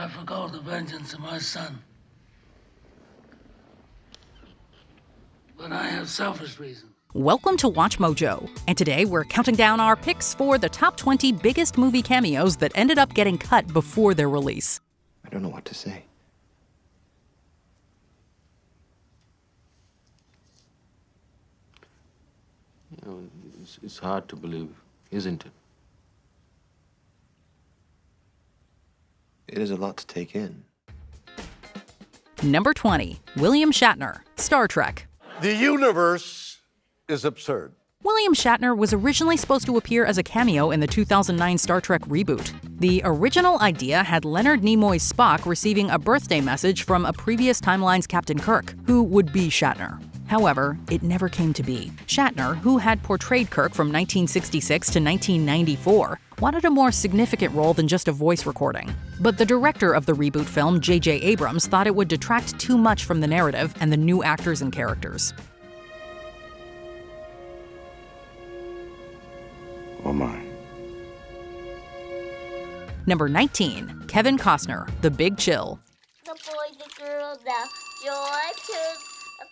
I forgo the vengeance of my son. But I have selfish reasons. Welcome to Watch Mojo, and today we're counting down our picks for the top 20 biggest movie cameos that ended up getting cut before their release. I don't know what to say. You know, it's hard to believe, isn't it? It is a lot to take in. Number 20, William Shatner, Star Trek. The universe is absurd. William Shatner was originally supposed to appear as a cameo in the 2009 Star Trek reboot. The original idea had Leonard Nimoy's Spock receiving a birthday message from a previous timeline's Captain Kirk, who would be Shatner. However, it never came to be. Shatner, who had portrayed Kirk from 1966 to 1994, wanted a more significant role than just a voice recording. But the director of the reboot film, J.J. Abrams, thought it would detract too much from the narrative and the new actors and characters. Oh my. Number 19, Kevin Costner, The Big Chill. The boy, the girl, the joy to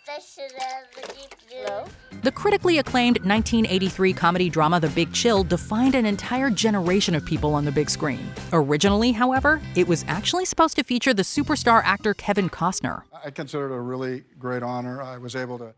affection of the deep blue. The critically acclaimed 1983 comedy drama The Big Chill defined an entire generation of people on the big screen. Originally, however, it was actually supposed to feature the superstar actor Kevin Costner. I consider it a really great honor.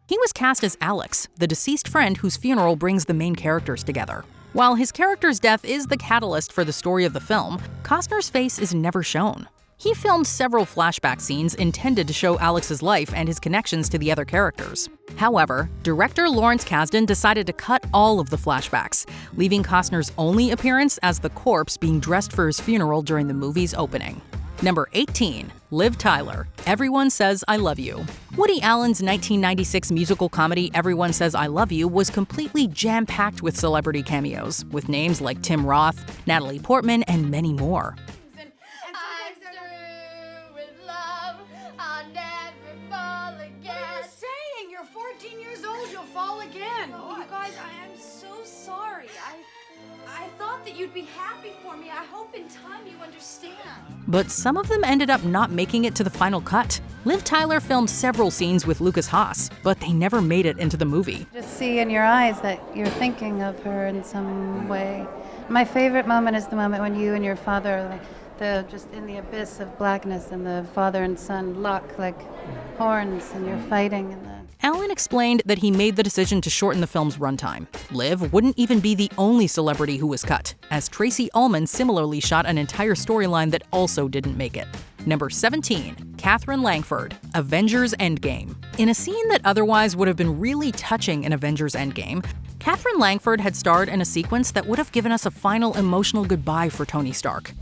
He was cast as Alex, the deceased friend whose funeral brings the main characters together. While his character's death is the catalyst for the story of the film, Costner's face is never shown. He filmed several flashback scenes intended to show Alex's life and his connections to the other characters. However, director Lawrence Kasdan decided to cut all of the flashbacks, leaving Costner's only appearance as the corpse being dressed for his funeral during the movie's opening. Number 18, Liv Tyler, Everyone Says I Love You. Woody Allen's 1996 musical comedy Everyone Says I Love You was completely jam-packed with celebrity cameos, with names like Tim Roth, Natalie Portman, and many more. You'd be happy for me. I hope in time you understand. But some of them ended up not making it to the final cut. Liv Tyler filmed several scenes with Lucas Haas, but they never made it into the movie. Just see in your eyes that you're thinking of her in some way. My favorite moment is the moment when you and your father are just in the abyss of blackness, and the father and son lock like horns, and you're fighting. Allen explained that he made the decision to shorten the film's runtime. Liv wouldn't even be the only celebrity who was cut, as Tracey Ullman similarly shot an entire storyline that also didn't make it. Number 17, Katherine Langford, Avengers Endgame. In a scene that otherwise would have been really touching in Avengers Endgame, Katherine Langford had starred in a sequence that would have given us a final emotional goodbye for Tony Stark.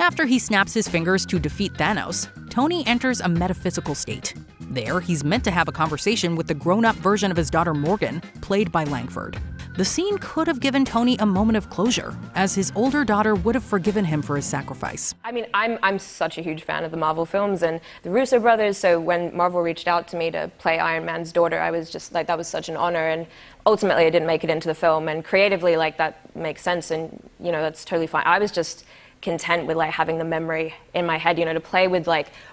After he snaps his fingers to defeat Thanos, Tony enters a metaphysical state. There, he's meant to have a conversation with the grown-up version of his daughter Morgan, played by Langford. The scene could have given Tony a moment of closure, as his older daughter would have forgiven him for his sacrifice. I mean, I'm such a huge fan of the Marvel films and the Russo brothers, so when Marvel reached out to me to play Iron Man's daughter, I was just like, that was such an honor, and ultimately I didn't make it into the film, and creatively, that makes sense, and, that's totally fine. I was just content with having the memory in my head, to play with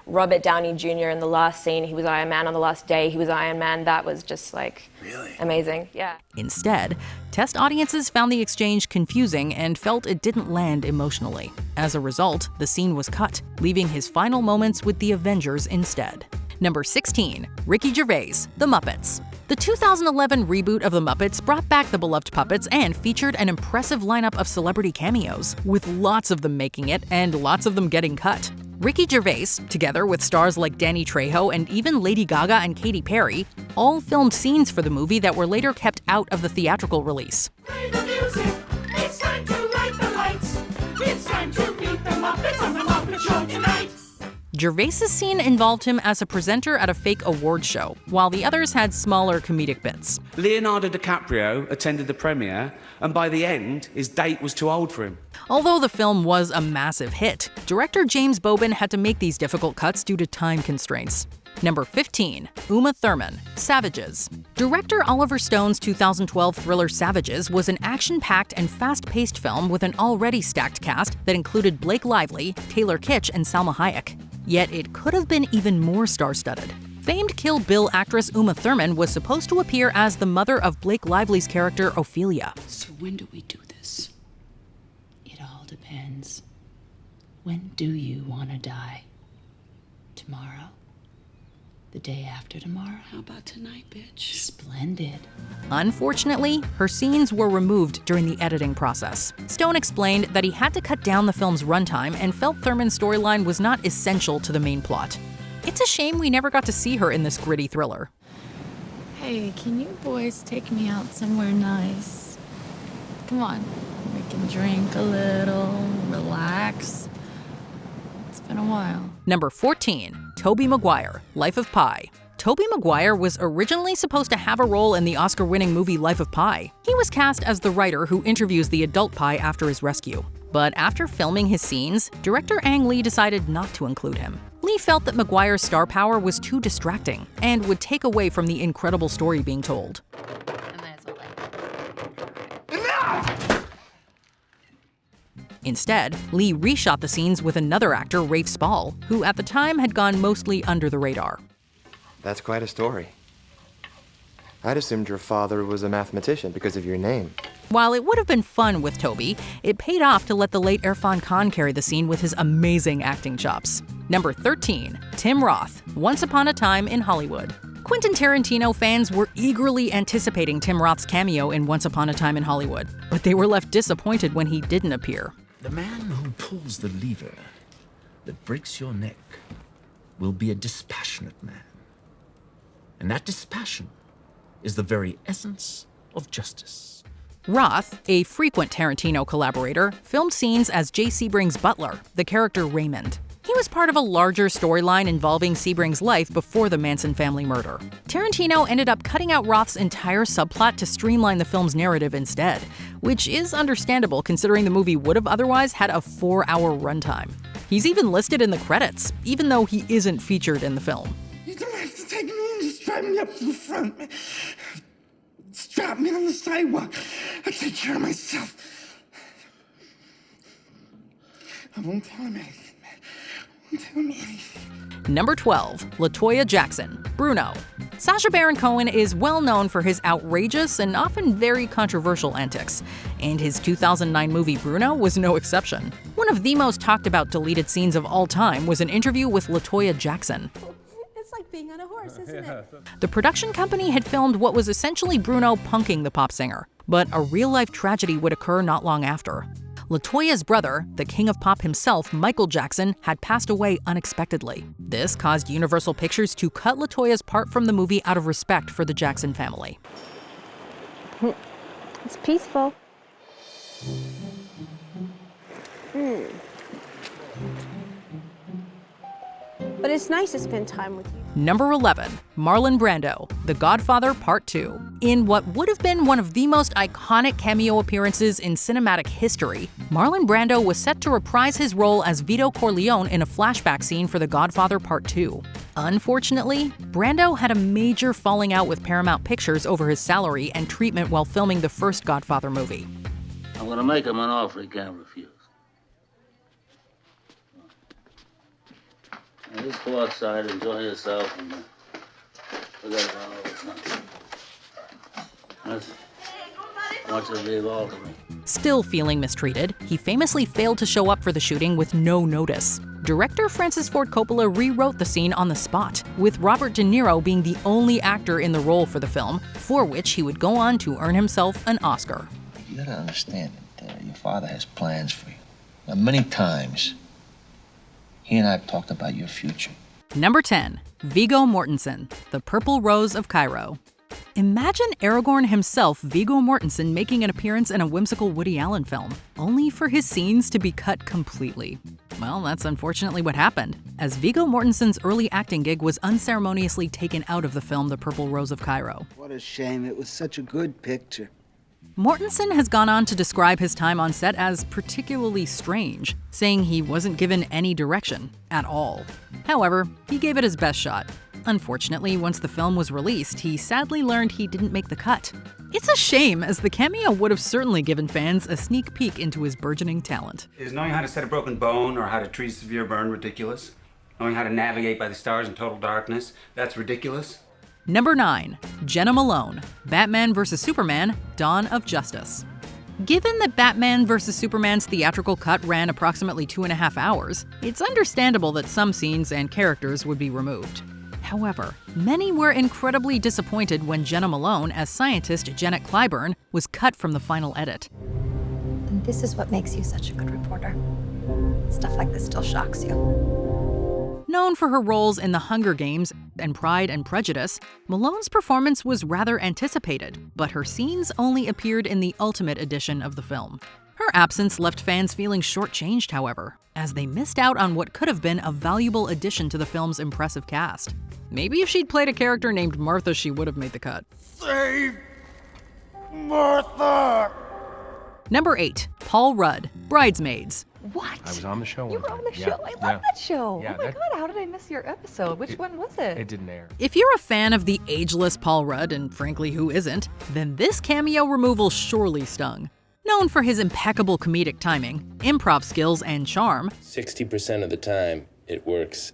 Robert Downey Jr. in the last scene. He was Iron Man. On the last day, he was Iron Man. That was just really amazing. Yeah. Instead, test audiences found the exchange confusing and felt it didn't land emotionally. As a result, the scene was cut, leaving his final moments with the Avengers instead. Number 16, Ricky Gervais, The Muppets. The 2011 reboot of The Muppets brought back the beloved puppets and featured an impressive lineup of celebrity cameos, with lots of them making it and lots of them getting cut. Ricky Gervais, together with stars like Danny Trejo and even Lady Gaga and Katy Perry, all filmed scenes for the movie that were later kept out of the theatrical release. Play the music. It's time to light the lights. It's time to meet the Muppets on the Muppet Show tonight. Gervais's scene involved him as a presenter at a fake awards show, while the others had smaller comedic bits. Leonardo DiCaprio attended the premiere, and by the end, his date was too old for him. Although the film was a massive hit, director James Bobin had to make these difficult cuts due to time constraints. Number 15. Uma Thurman, Savages. Director Oliver Stone's 2012 thriller Savages was an action-packed and fast-paced film with an already stacked cast that included Blake Lively, Taylor Kitsch, and Salma Hayek. Yet it could have been even more star-studded. Famed Kill Bill actress Uma Thurman was supposed to appear as the mother of Blake Lively's character Ophelia. So when do we do this? It all depends. When do you want to die? Tomorrow? The day after tomorrow? How about tonight, bitch? Splendid. Unfortunately, her scenes were removed during the editing process. Stone explained that he had to cut down the film's runtime and felt Thurman's storyline was not essential to the main plot. It's a shame we never got to see her in this gritty thriller. Hey, can you boys take me out somewhere nice? Come on, we can drink a little, relax. It's been a while. Number 14. Tobey Maguire, Life of Pi. Tobey Maguire was originally supposed to have a role in the Oscar-winning movie Life of Pi. He was cast as the writer who interviews the adult Pi after his rescue. But after filming his scenes, director Ang Lee decided not to include him. Lee felt that Maguire's star power was too distracting and would take away from the incredible story being told. Instead, Lee reshot the scenes with another actor, Rafe Spall, who at the time had gone mostly under the radar. That's quite a story. I'd assumed your father was a mathematician because of your name. While it would have been fun with Tobey, it paid off to let the late Irfan Khan carry the scene with his amazing acting chops. Number 13. Tim Roth, Once Upon a Time in Hollywood. Quentin Tarantino fans were eagerly anticipating Tim Roth's cameo in Once Upon a Time in Hollywood, but they were left disappointed when he didn't appear. The man who pulls the lever that breaks your neck will be a dispassionate man. And that dispassion is the very essence of justice. Roth, a frequent Tarantino collaborator, filmed scenes as Jay Sebring's butler, the character Raymond. He was part of a larger storyline involving Sebring's life before the Manson family murder. Tarantino ended up cutting out Roth's entire subplot to streamline the film's narrative instead, which is understandable considering the movie would have otherwise had a 4-hour runtime. He's even listed in the credits, even though he isn't featured in the film. You don't have to take me and just drive me up to the front. Strap me on the sidewalk. I'll take care of myself. I won't tell him anything. Number 12. LaToya Jackson, Brüno. Sacha Baron Cohen is well known for his outrageous and often very controversial antics, and his 2009 movie Brüno was no exception. One of the most talked about deleted scenes of all time was an interview with LaToya Jackson. It's like being on a horse, isn't it? The production company had filmed what was essentially Brüno punking the pop singer, but a real-life tragedy would occur not long after. LaToya's brother, the king of pop himself, Michael Jackson, had passed away unexpectedly. This caused Universal Pictures to cut LaToya's part from the movie out of respect for the Jackson family. It's peaceful. But it's nice to spend time with you. Number 11. Marlon Brando, The Godfather Part II. In what would have been one of the most iconic cameo appearances in cinematic history, Marlon Brando was set to reprise his role as Vito Corleone in a flashback scene for The Godfather Part II. Unfortunately, Brando had a major falling out with Paramount Pictures over his salary and treatment while filming the first Godfather movie. I'm gonna make him an offer he can't refuse. Now, just go outside, enjoy yourself, and forget about all this nonsense. Listen, I want you to leave all to me. Still feeling mistreated, he famously failed to show up for the shooting with no notice. Director Francis Ford Coppola rewrote the scene on the spot, with Robert De Niro being the only actor in the role for the film, for which he would go on to earn himself an Oscar. You gotta understand that your father has plans for you. Now, many times, he and I have talked about your future. Number 10. Viggo Mortensen, The Purple Rose of Cairo. Imagine Aragorn himself, Viggo Mortensen, making an appearance in a whimsical Woody Allen film, only for his scenes to be cut completely. Well, that's unfortunately what happened, as Viggo Mortensen's early acting gig was unceremoniously taken out of the film The Purple Rose of Cairo. What a shame. It was such a good picture. Mortensen has gone on to describe his time on set as particularly strange, saying he wasn't given any direction at all. However, he gave it his best shot. Unfortunately, once the film was released, he sadly learned he didn't make the cut. It's a shame, as the cameo would have certainly given fans a sneak peek into his burgeoning talent. Is knowing how to set a broken bone or how to treat a severe burn ridiculous? Knowing how to navigate by the stars in total darkness, that's ridiculous? Number 9. Jenna Malone, Batman vs. Superman, Dawn of Justice. Given that Batman vs. Superman's theatrical cut ran approximately 2.5 hours, it's understandable that some scenes and characters would be removed. However, many were incredibly disappointed when Jenna Malone, as scientist Janet Clyburn, was cut from the final edit. And this is what makes you such a good reporter. Stuff like this still shocks you. Known for her roles in The Hunger Games and Pride and Prejudice, Malone's performance was rather anticipated, but her scenes only appeared in the Ultimate edition of the film. Her absence left fans feeling shortchanged, however, as they missed out on what could have been a valuable addition to the film's impressive cast. Maybe if she'd played a character named Martha, she would have made the cut. Save Martha! Number 8. Paul Rudd, Bridesmaids. What? I was on the show. You were on the show? I love that show. Oh my God, how did I miss your episode? Which one was it? It didn't air. If you're a fan of the ageless Paul Rudd, and frankly who isn't, then this cameo removal surely stung. Known for his impeccable comedic timing, improv skills, and charm, 60% of the time, it works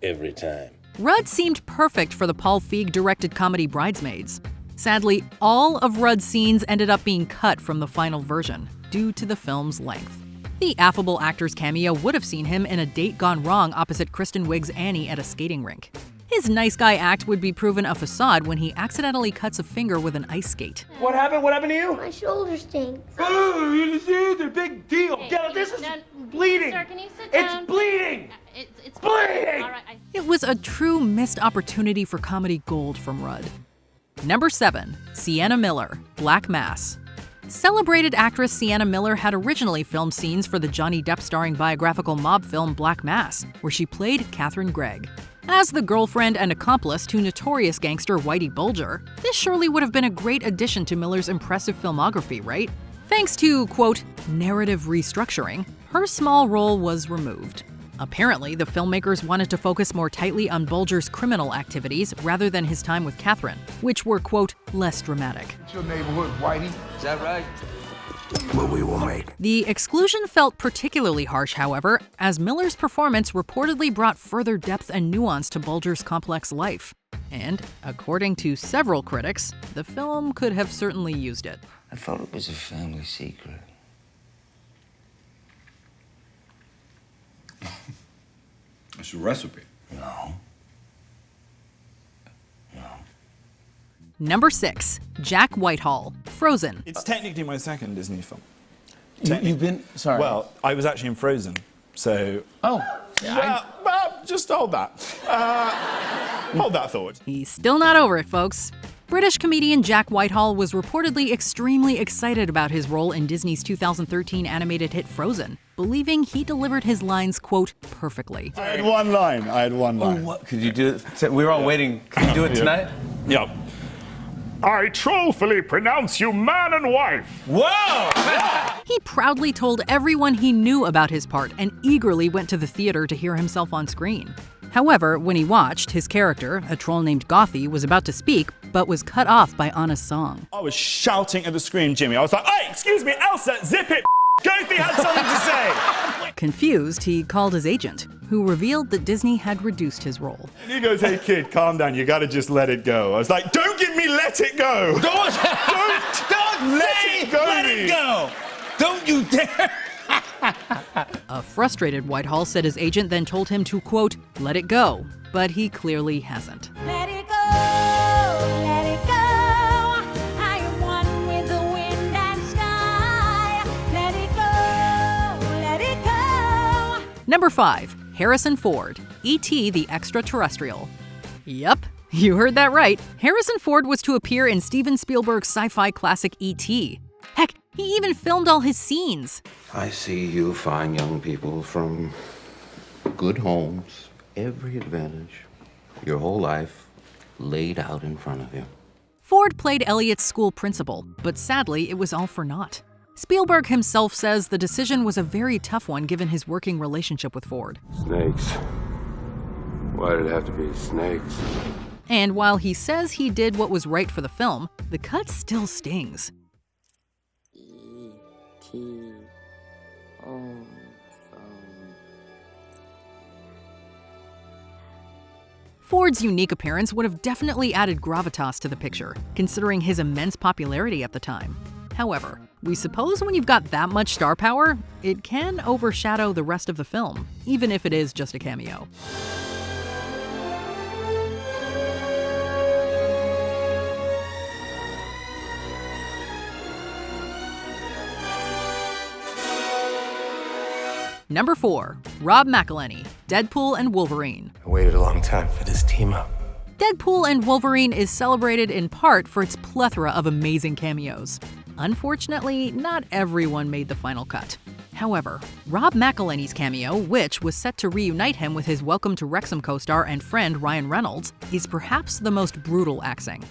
every time. Rudd seemed perfect for the Paul Feig-directed comedy Bridesmaids. Sadly, all of Rudd's scenes ended up being cut from the final version, due to the film's length. The affable actor's cameo would have seen him in A Date Gone Wrong opposite Kristen Wiig's Annie at a skating rink. His nice guy act would be proven a facade when he accidentally cuts a finger with an ice skate. What happened? What happened to you? My shoulder stinks. Oh, it's a big deal. This is bleeding. Sir, can you sit down? It's bleeding. It's bleeding. All right, It was a true missed opportunity for comedy gold from Rudd. Number 7. Sienna Miller, Black Mass. Celebrated actress Sienna Miller had originally filmed scenes for the Johnny Depp starring biographical mob film Black Mass, where she played Catherine Gregg. As the girlfriend and accomplice to notorious gangster Whitey Bulger, this surely would have been a great addition to Miller's impressive filmography, right? Thanks to, quote, narrative restructuring, her small role was removed. Apparently, the filmmakers wanted to focus more tightly on Bulger's criminal activities rather than his time with Catherine, which were, quote, less dramatic. It's your neighborhood, Whitey. Is that right? What we will make. The exclusion felt particularly harsh, however, as Miller's performance reportedly brought further depth and nuance to Bulger's complex life. And, according to several critics, the film could have certainly used it. I thought it was a family secret. It's a recipe. No. Number 6. Jack Whitehall, Frozen. It's technically my second Disney film. You've been, sorry. Well, I was actually in Frozen, so... Oh. Well, just hold that. Hold that thought. He's still not over it, folks. British comedian Jack Whitehall was reportedly extremely excited about his role in Disney's 2013 animated hit Frozen, believing he delivered his lines, quote, perfectly. I had one line. Oh, what? Could you do it? We were all waiting. Can you do it tonight? Yep. I trollfully pronounce you man and wife. Whoa! He proudly told everyone he knew about his part and eagerly went to the theater to hear himself on screen. However, when he watched, his character, a troll named Gothy, was about to speak, but was cut off by Anna's song. I was shouting at the screen, Jimmy. I was like, hey, excuse me, Elsa, zip it. Goofy had something to say. Confused, he called his agent, who revealed that Disney had reduced his role. And he goes, hey kid, calm down, you gotta just let it go. I was like, don't give me let it go. Don't let it go. Don't you dare. A frustrated Whitehall said his agent then told him to, quote, let it go, but he clearly hasn't. Let it go, let it go. I am one with the wind and sky. Let it go, let it go. Number 5. Harrison Ford, E.T. the Extraterrestrial. Yup, you heard that right. Harrison Ford was to appear in Steven Spielberg's sci-fi classic E.T. Heck, he even filmed all his scenes. I see you fine young people from good homes, every advantage, your whole life laid out in front of you. Ford played Elliot's school principal, but sadly, it was all for naught. Spielberg himself says the decision was a very tough one given his working relationship with Ford. Snakes. Why did it have to be snakes? And while he says he did what was right for the film, the cut still stings. Ford's unique appearance would have definitely added gravitas to the picture, considering his immense popularity at the time. However, we suppose when you've got that much star power, it can overshadow the rest of the film, even if it is just a cameo. Number 4. Rob McElhenney, Deadpool and Wolverine. I waited a long time for this team up. Deadpool and Wolverine is celebrated in part for its plethora of amazing cameos. Unfortunately, not everyone made the final cut. However, Rob McElhenney's cameo, which was set to reunite him with his Welcome to Wrexham co-star and friend Ryan Reynolds, is perhaps the most brutal axing.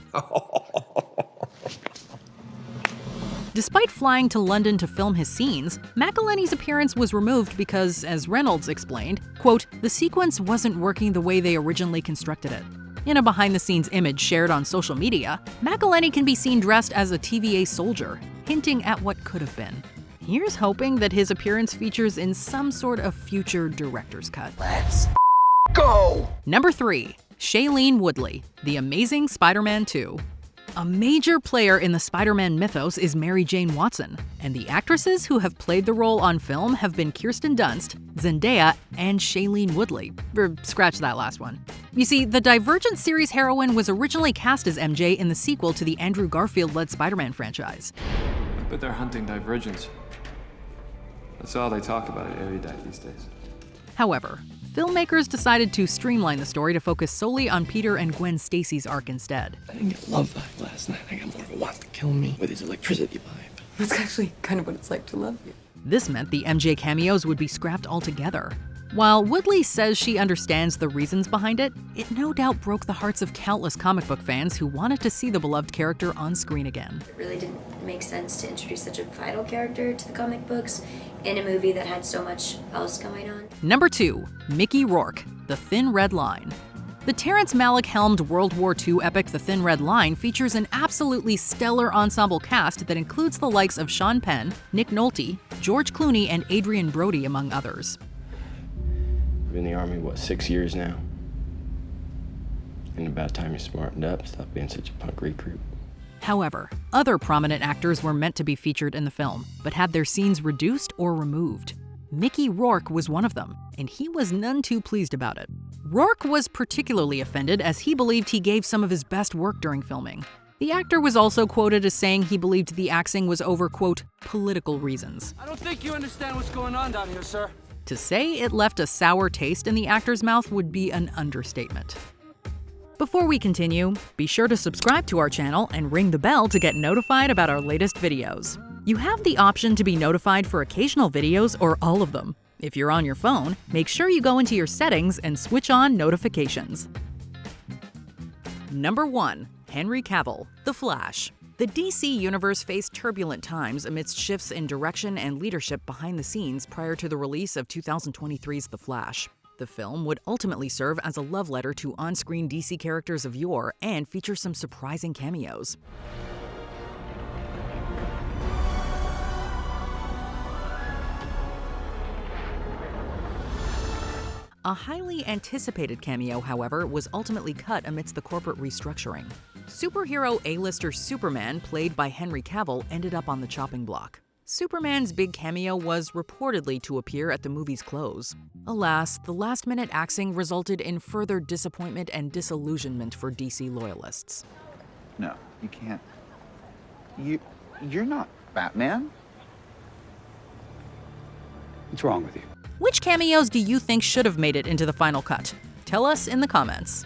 Despite flying to London to film his scenes, McElhenney's appearance was removed because, as Reynolds explained, quote, the sequence wasn't working the way they originally constructed it. In a behind-the-scenes image shared on social media, McElhenney can be seen dressed as a TVA soldier, hinting at what could have been. Here's hoping that his appearance features in some sort of future director's cut. Let's go! Number 3. Shailene Woodley, The Amazing Spider-Man 2. A major player in the Spider-Man mythos is Mary Jane Watson, and the actresses who have played the role on film have been Kirsten Dunst, Zendaya, and Shailene Woodley. Scratch that last one. You see, the Divergent series heroine was originally cast as MJ in the sequel to the Andrew Garfield-led Spider-Man franchise. But they're hunting Divergence. That's all they talk about at Erudite these days. However, filmmakers decided to streamline the story to focus solely on Peter and Gwen Stacy's arc instead. I didn't get love vibe last night. I got more of a want to kill me with his electricity vibe. That's actually kind of what it's like to love you. This meant the MJ cameos would be scrapped altogether. While Woodley says she understands the reasons behind it, it no doubt broke the hearts of countless comic book fans who wanted to see the beloved character on screen again. It really didn't make sense to introduce such a vital character to the comic books in a movie that had so much else going on. Number 2. Mickey Rourke, The Thin Red Line. The Terrence Malick-helmed World War II epic The Thin Red Line features an absolutely stellar ensemble cast that includes the likes of Sean Penn, Nick Nolte, George Clooney, and Adrian Brody, among others. I've been in the Army, 6 years now? And about time you smartened up, stop being such a punk recruit. However, other prominent actors were meant to be featured in the film, but had their scenes reduced or removed. Mickey Rourke was one of them, and he was none too pleased about it. Rourke was particularly offended as he believed he gave some of his best work during filming. The actor was also quoted as saying he believed the axing was over, quote, political reasons. I don't think you understand what's going on down here, sir. To say it left a sour taste in the actor's mouth would be an understatement. Before we continue, be sure to subscribe to our channel and ring the bell to get notified about our latest videos. You have the option to be notified for occasional videos or all of them. If you're on your phone, make sure you go into your settings and switch on notifications. Number 1. Henry Cavill, The Flash. The DC Universe faced turbulent times amidst shifts in direction and leadership behind the scenes prior to the release of 2023's The Flash. The film would ultimately serve as a love letter to on-screen DC characters of yore and feature some surprising cameos. A highly anticipated cameo, however, was ultimately cut amidst the corporate restructuring. Superhero A-lister Superman, played by Henry Cavill, ended up on the chopping block. Superman's big cameo was reportedly to appear at the movie's close. Alas, the last-minute axing resulted in further disappointment and disillusionment for DC loyalists. No, you can't. You're not Batman. What's wrong with you? Which cameos do you think should have made it into the final cut? Tell us in the comments.